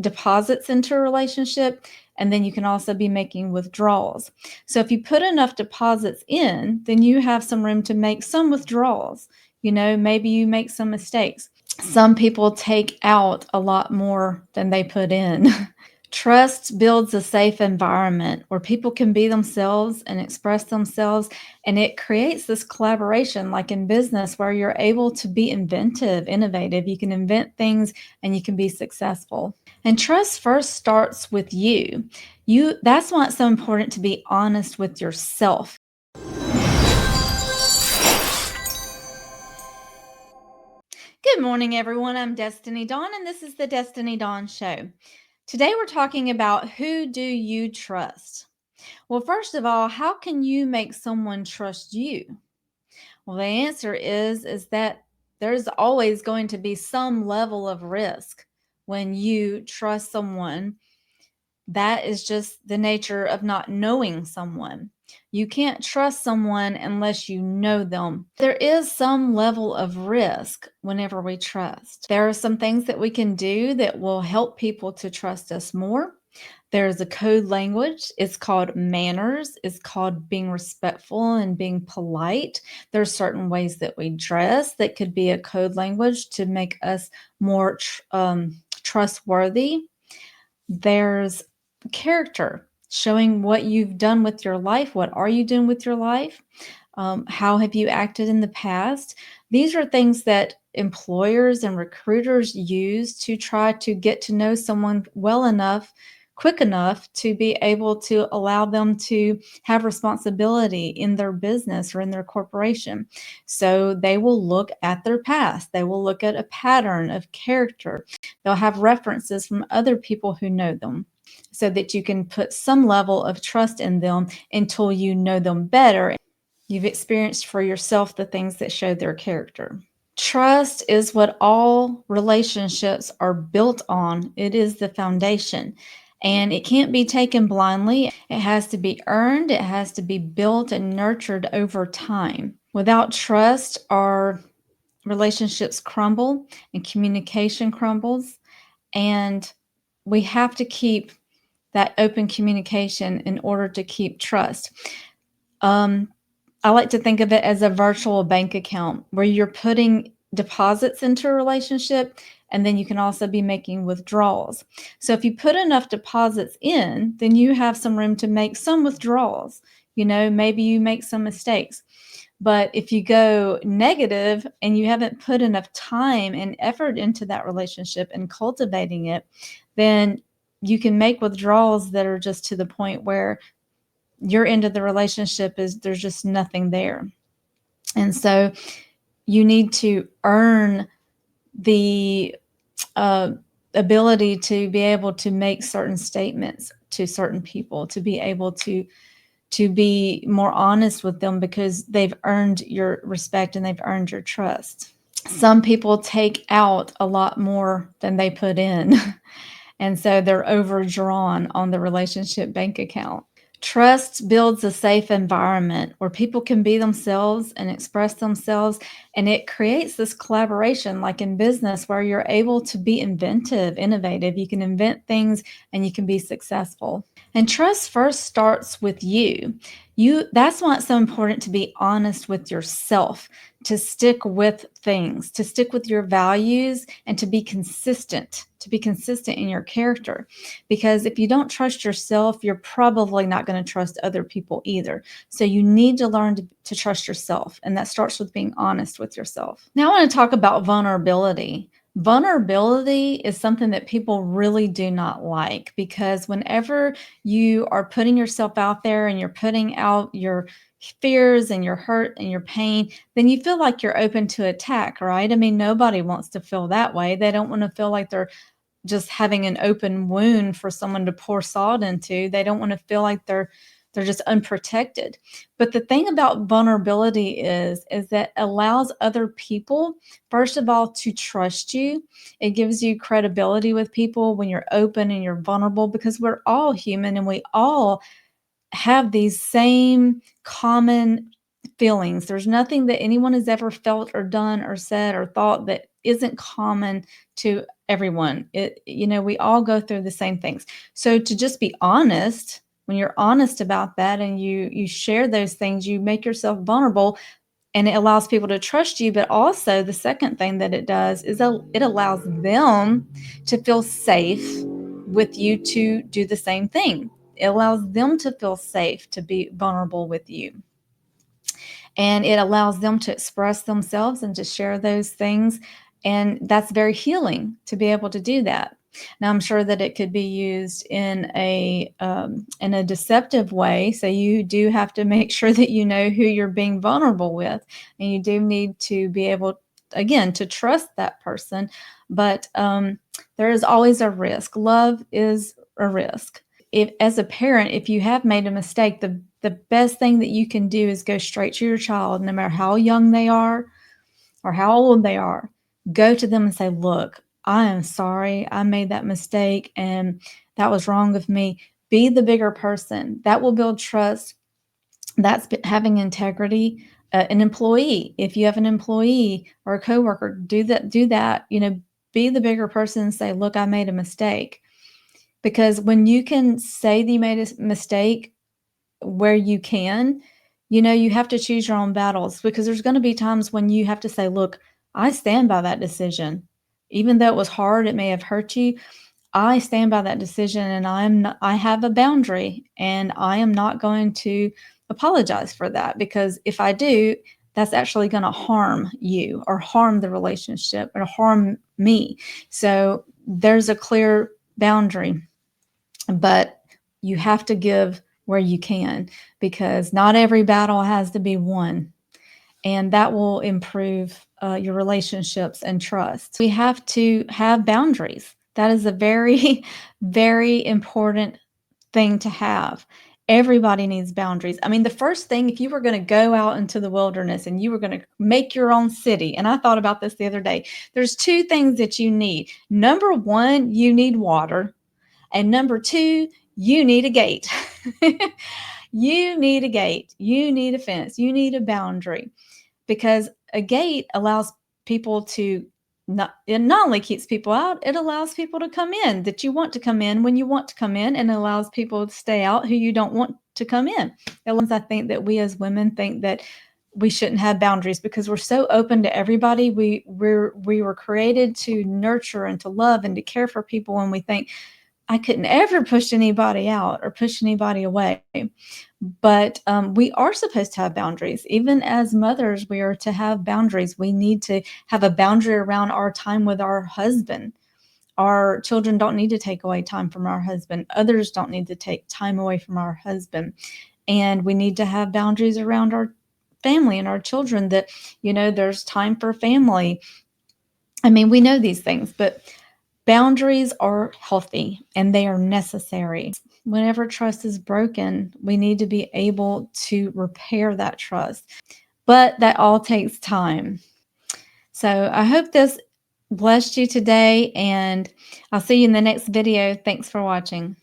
deposits into a relationship, and then you can also be making withdrawals. So if you put enough deposits in, then you have some room to make some withdrawals. Maybe you make some mistakes. Some people take out a lot more than they put in. Trust builds a safe environment where people can be themselves and express themselves, and it creates this collaboration, like in business, where you're able to be inventive, innovative. You can invent things and you can be successful. And trust first starts with you. That's why it's so important to be honest with yourself. Good morning, everyone. I'm Destiny Dawn, and this is the Destiny Dawn Show. Today, we're talking about, who do you trust? Well, first of all, how can you make someone trust you? Well, the answer is that there's always going to be some level of risk when you trust someone. That is just the nature of not knowing someone. You can't trust someone unless you know them. There is some level of risk whenever we trust. There are some things that we can do that will help people to trust us more. There's a code language. It's called manners. It's called being respectful and being polite. There are certain ways that we dress that could be a code language to make us more trustworthy. There's character, showing what you've done with your life. What are you doing with your life? How have you acted in the past? These are things that employers and recruiters use to try to get to know someone well enough, quick enough to be able to allow them to have responsibility in their business or in their corporation. So they will look at their past. They will look at a pattern of character. They'll have references from other people who know them, so that you can put some level of trust in them until you know them better. You've experienced for yourself the things that show their character. Trust is what all relationships are built on. It is the foundation, and it can't be taken blindly. It has to be earned. It has to be built and nurtured over time. Without trust, our relationships crumble and communication crumbles, and we have to keep that open communication in order to keep trust. I like to think of it as a virtual bank account where you're putting deposits into a relationship, and then you can also be making withdrawals. So if you put enough deposits in, then you have some room to make some withdrawals. Maybe you make some mistakes. But if you go negative and you haven't put enough time and effort into that relationship and cultivating it, then you can make withdrawals that are just to the point where your end of the relationship is, there's just nothing there. And so you need to earn the ability to be able to make certain statements to certain people, to be able to be more honest with them, because they've earned your respect and they've earned your trust. Some people take out a lot more than they put in. And so they're overdrawn on the relationship bank account. Trust builds a safe environment where people can be themselves and express themselves, and it creates this collaboration, like in business, where you're able to be inventive, innovative. You can invent things and you can be successful. And trust first starts with you. That's why it's so important to be honest with yourself, to stick with things, to stick with your values, and to be consistent in your character. Because if you don't trust yourself, you're probably not going to trust other people either. So you need to learn to trust yourself, and that starts with being honest with yourself. Now I want to talk about vulnerability. Vulnerability is something that people really do not like, because whenever you are putting yourself out there and you're putting out your fears and your hurt and your pain, then you feel like you're open to attack, right? I mean, nobody wants to feel that way. They don't want to feel like they're just having an open wound for someone to pour salt into. They don't want to feel like they're just unprotected. But the thing about vulnerability is that allows other people, first of all, to trust you. It gives you credibility with people when you're open and you're vulnerable, because we're all human and we all have these same common feelings. There's nothing that anyone has ever felt or done or said or thought that isn't common to everyone. We all go through the same things. So to just be honest, when you're honest about that and you share those things, you make yourself vulnerable, and it allows people to trust you. But also, the second thing that it does is it allows them to feel safe with you to do the same thing. It allows them to feel safe to be vulnerable with you, and it allows them to express themselves and to share those things. And that's very healing to be able to do that. Now, I'm sure that it could be used in a deceptive way. So you do have to make sure that you know who you're being vulnerable with, and you do need to be able, again, to trust that person. But there is always a risk. Love is a risk. If, as a parent, if you have made a mistake, the best thing that you can do is go straight to your child, no matter how young they are or how old they are. Go to them and say, look, I am sorry. I made that mistake and that was wrong of me. Be the bigger person. That will build trust. That's having integrity. An employee, if you have an employee or a coworker, do that, be the bigger person and say, look, I made a mistake. Because when you can say that you made a mistake where you can, you have to choose your own battles, because there's going to be times when you have to say, look, I stand by that decision. Even though it was hard, it may have hurt you. I stand by that decision, and I have a boundary, and I am not going to apologize for that, because if I do, that's actually going to harm you or harm the relationship or harm me. So there's a clear boundary, but you have to give where you can, because not every battle has to be won, and that will improve your relationships and trust. We have to have boundaries. That is a very, very important thing to have. Everybody needs boundaries. I mean, the first thing, if you were going to go out into the wilderness and you were going to make your own city, and I thought about this the other day, there's two things that you need. Number one, you need water. And number two, you need a gate. You need a gate. You need a fence. You need a boundary, because a gate allows people to it not only keeps people out, it allows people to come in that you want to come in when you want to come in, and it allows people to stay out who you don't want to come in. I think that we as women think that we shouldn't have boundaries because we're so open to everybody. We were created to nurture and to love and to care for people, and we think, I couldn't ever push anybody out or push anybody away. But we are supposed to have boundaries. Even as mothers, we are to have boundaries. We need to have a boundary around our time with our husband. Our children don't need to take away time from our husband. Others don't need to take time away from our husband. And we need to have boundaries around our family and our children, that, there's time for family. I mean, we know these things, but boundaries are healthy and they are necessary. Whenever trust is broken, we need to be able to repair that trust. But that all takes time. So I hope this blessed you today, and I'll see you in the next video. Thanks for watching.